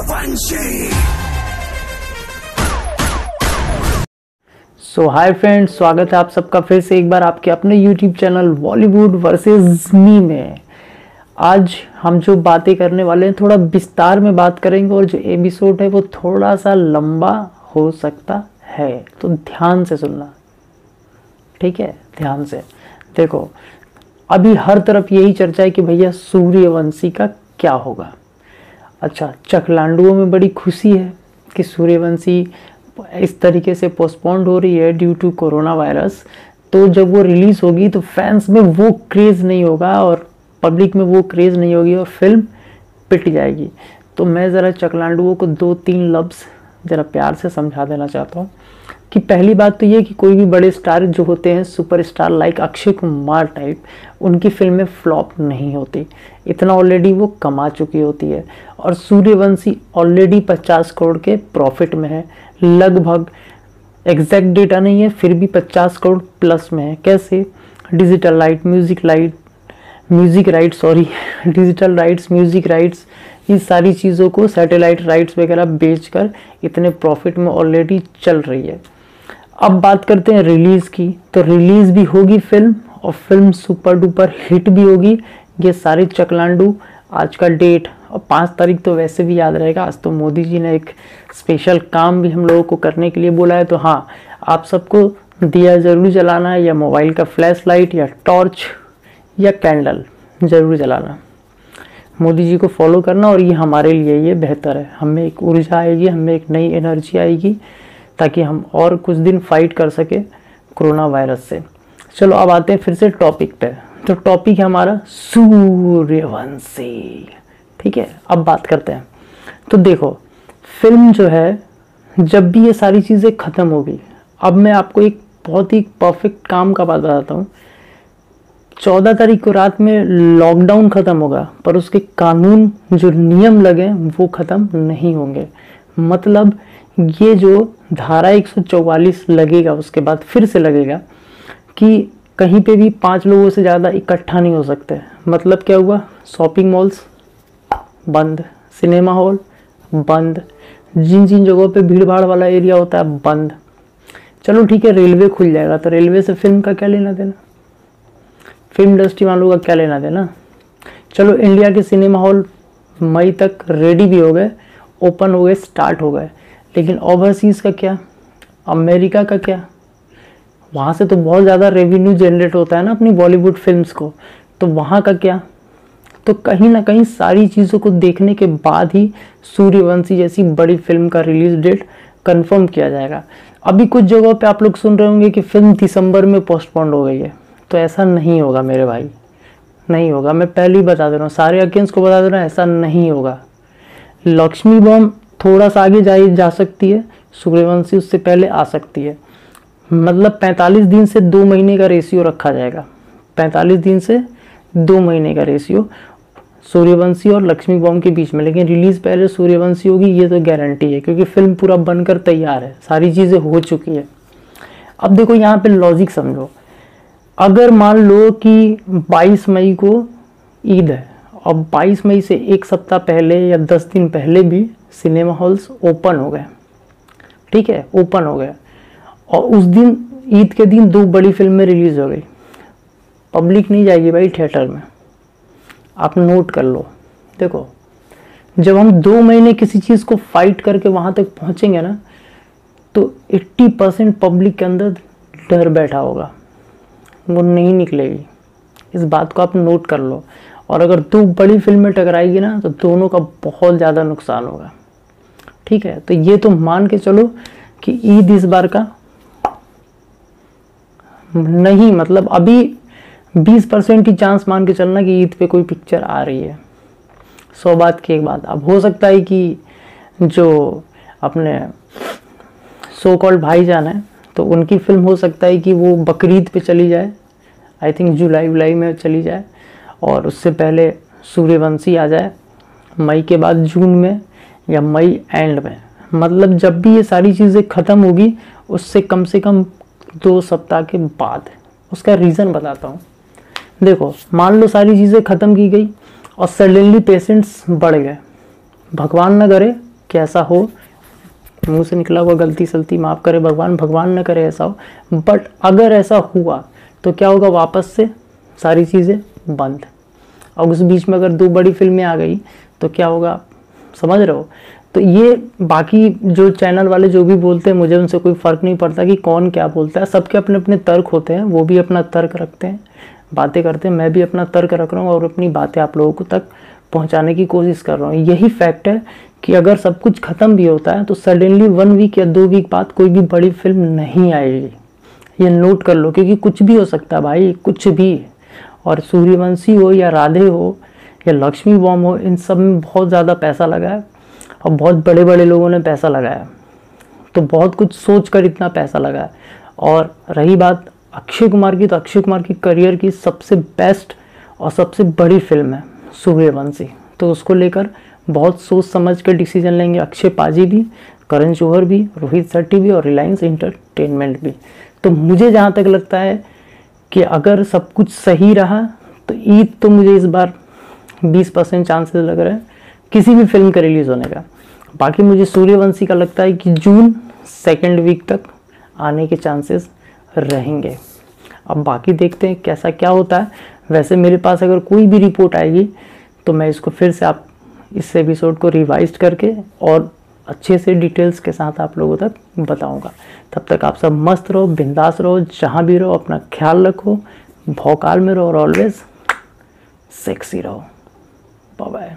सो hi friends, स्वागत है आप सबका फिर से एक बार आपके अपने यूट्यूब चैनल बॉलीवुड वर्सेस मी में। आज हम जो बातें करने वाले हैं थोड़ा विस्तार में बात करेंगे और जो एपिसोड है वो थोड़ा सा लंबा हो सकता है, तो ध्यान से सुनना, ठीक है? ध्यान से देखो। अभी हर तरफ यही चर्चा है कि भैया सूर्यवंशी का क्या होगा। अच्छा, चकलांडुओं में बड़ी खुशी है कि सूर्यवंशी इस तरीके से पोस्टपोन्ड हो रही है ड्यू टू कोरोना वायरस। तो जब वो रिलीज़ होगी तो फैंस में वो क्रेज़ नहीं होगा और पब्लिक में वो क्रेज़ नहीं होगी और फिल्म पिट जाएगी। तो मैं ज़रा चकलांडुओं को 2-3 लफ्ज़ ज़रा प्यार से समझा देना चाहता हूँ कि पहली बात तो ये कि कोई भी बड़े स्टार जो होते हैं, superstar like Akshay Kumar type, उनकी फिल्में फ्लॉप नहीं होती। इतना ऑलरेडी वो कमा चुकी होती है। और सूर्यवंशी ऑलरेडी 50 करोड़ के प्रॉफिट में है, लगभग एग्जैक्ट डेटा नहीं है, फिर भी 50 करोड़ प्लस में है। कैसे? Digital right, music rights, music rights, ये सारी चीज़ों को सैटेलाइट राइट्स वगैरह बेचकर इतने प्रॉफिट में ऑलरेडी चल रही है। अब बात करते हैं रिलीज़ की। तो रिलीज़ भी होगी फिल्म और फिल्म सुपर डुपर हिट भी होगी। ये सारे चकलांडू, आज का डेट और 5 तारीख तो वैसे भी याद रहेगा। आज तो मोदी जी ने एक स्पेशल काम भी हम लोगों को करने के लिए बोला है। तो हाँ, आप सबको दिया ज़रूर जलाना है, या मोबाइल का फ्लैश लाइट या टॉर्च या कैंडल ज़रूर जलाना। मोदी जी को फॉलो करना, और ये हमारे लिए ये बेहतर है। हमें एक ऊर्जा आएगी, हमें एक नई एनर्जी आएगी, ताकि हम और कुछ दिन फाइट कर सके कोरोना वायरस से। चलो अब आते हैं फिर से टॉपिक पे। तो टॉपिक है हमारा सूर्यवंशी, ठीक है? अब बात करते हैं। तो देखो, फिल्म जो है, जब भी ये सारी चीज़ें ख़त्म होगी, अब मैं आपको एक बहुत ही परफेक्ट काम का बात बताता हूँ। 14 तारीख को रात में लॉकडाउन ख़त्म होगा, पर उसके कानून जो नियम लगे वो ख़त्म नहीं होंगे। मतलब ये जो धारा 144 लगेगा, उसके बाद फिर से लगेगा कि कहीं पे भी 5 लोगों से ज़्यादा इकट्ठा नहीं हो सकते। मतलब क्या हुआ? शॉपिंग मॉल्स बंद, सिनेमा हॉल बंद, जिन जिन जगहों पे भीड़ भाड़ वाला एरिया होता है बंद। चलो ठीक है, रेलवे खुल जाएगा, तो रेलवे से फिल्म का क्या लेना देना, फिल्म इंडस्ट्री वालों का क्या लेना देना। चलो, इंडिया के सिनेमा हॉल मई तक रेडी भी हो गए, ओपन हो गए, स्टार्ट हो गए, लेकिन ओवरसीज़ का क्या, अमेरिका का क्या? वहाँ से तो बहुत ज़्यादा रेवेन्यू जनरेट होता है ना अपनी बॉलीवुड फिल्म्स को, तो वहाँ का क्या? तो कहीं ना कहीं सारी चीज़ों को देखने के बाद ही सूर्यवंशी जैसी बड़ी फिल्म का रिलीज डेट कंफर्म किया जाएगा। अभी कुछ जगहों पे आप लोग सुन रहे होंगे कि फिल्म दिसंबर में पोस्टपोन्ड हो गई है, तो ऐसा नहीं होगा मेरे भाई, नहीं होगा। मैं पहले ही बता दे रहा हूँ, सारे अगेंस्ट को बता दे रहा हूँ, ऐसा नहीं होगा। लक्ष्मी बॉम्ब थोड़ा सा आगे जा सकती है, सूर्यवंशी उससे पहले आ सकती है। मतलब 45 दिन से 2 महीने का रेशियो रखा जाएगा। 45 दिन से 2 महीने का रेशियो सूर्यवंशी और लक्ष्मी बॉम्ब के बीच में, लेकिन रिलीज पहले सूर्यवंशी होगी, ये तो गारंटी है, क्योंकि फिल्म पूरा बनकर तैयार है, सारी चीज़ें हो चुकी है। अब देखो यहाँ पे लॉजिक समझो। अगर मान लो कि 22 मई को ईद है और 22 मई से 1 सप्ताह पहले या 10 दिन पहले भी सिनेमा हॉल्स ओपन हो गए, ठीक है, ओपन हो गए, और उस दिन ईद के दिन 2 बड़ी फिल्में रिलीज हो गई, पब्लिक नहीं जाएगी भाई थिएटर में। आप नोट कर लो। देखो, जब हम 2 महीने किसी चीज़ को फाइट करके वहाँ तक पहुँचेंगे ना, तो 80% पब्लिक के अंदर डर बैठा होगा, वो नहीं निकलेगी। इस बात को आप नोट कर लो। और अगर 2 बड़ी फिल्में टकराएगी ना, तो दोनों का बहुत ज़्यादा नुकसान होगा, ठीक है? तो ये तो मान के चलो कि ईद इस बार का नहीं, मतलब अभी 20% ही चांस मान के चलना कि ईद पे कोई पिक्चर आ रही है। 100 बात की एक बात। अब हो सकता है कि जो अपने सो कॉल्ड भाईजान है, तो उनकी फिल्म हो सकता है कि वो बकरीद पे चली जाए, आई थिंक जुलाई में चली जाए, और उससे पहले सूर्यवंशी आ जाए मई के बाद जून में या मई एंड में। मतलब जब भी ये सारी चीज़ें ख़त्म होगी, उससे कम से कम 2 सप्ताह के बाद। उसका रीज़न बताता हूँ। देखो, मान लो सारी चीज़ें ख़त्म की गई और सडनली पेशेंट्स बढ़ गए, भगवान ना करे कि ऐसा हो, मुंह से निकला हुआ गलती सलती माफ़ करे भगवान, भगवान न करे ऐसा हो। बट अगर ऐसा हुआ तो क्या होगा, वापस से सारी चीज़ें बंद। और उस बीच में अगर 2 बड़ी फिल्में आ गई तो क्या होगा, समझ रहे हो। तो ये बाकी जो चैनल वाले जो भी बोलते हैं, मुझे उनसे कोई फ़र्क नहीं पड़ता कि कौन क्या बोलता है। सबके अपने अपने तर्क होते हैं, वो भी अपना तर्क रखते हैं, बातें करते हैं। मैं भी अपना तर्क रख रहा हूँ और अपनी बातें आप लोगों को तक पहुँचाने की कोशिश कर रहा हूँ। यही फैक्ट है कि अगर सब कुछ ख़त्म भी होता है तो सडनली 1 वीक या 2 वीक बाद कोई भी बड़ी फिल्म नहीं आएगी। ये नोट कर लो, क्योंकि कुछ भी हो सकता है भाई, कुछ भी। और सूर्यवंशी हो या राधे हो या लक्ष्मी बॉम्ब हो, इन सब में बहुत ज़्यादा पैसा लगा है और बहुत बड़े बड़े लोगों ने पैसा लगाया, तो बहुत कुछ सोच कर इतना पैसा लगा है। और रही बात अक्षय कुमार की, तो अक्षय कुमार की करियर की सबसे बेस्ट और सबसे बड़ी फिल्म है सूर्यवंशी। तो उसको लेकर बहुत सोच समझ कर डिसीजन लेंगे अक्षय पाजी भी, करण जौहर भी, रोहित शेट्टी भी और रिलायंस एंटरटेनमेंट भी। तो मुझे जहाँ तक लगता है कि अगर सब कुछ सही रहा तो ईद तो मुझे इस बार 20% चांसेस लग रहे हैं किसी भी फिल्म का रिलीज़ होने का। बाकी मुझे सूर्यवंशी का लगता है कि जून 2nd वीक तक आने के चांसेस रहेंगे। अब बाकी देखते हैं कैसा क्या होता है। वैसे मेरे पास अगर कोई भी रिपोर्ट आएगी तो मैं इसको फिर से आप इस एपिसोड को रिवाइज करके और अच्छे से डिटेल्स के साथ आप लोगों तक बताऊंगा। तब तक आप सब मस्त रहो, बिंदास रहो, जहाँ भी रहो अपना ख्याल रखो, भौकाल में रहो और ऑलवेज सेक्सी रहो। Bye bye.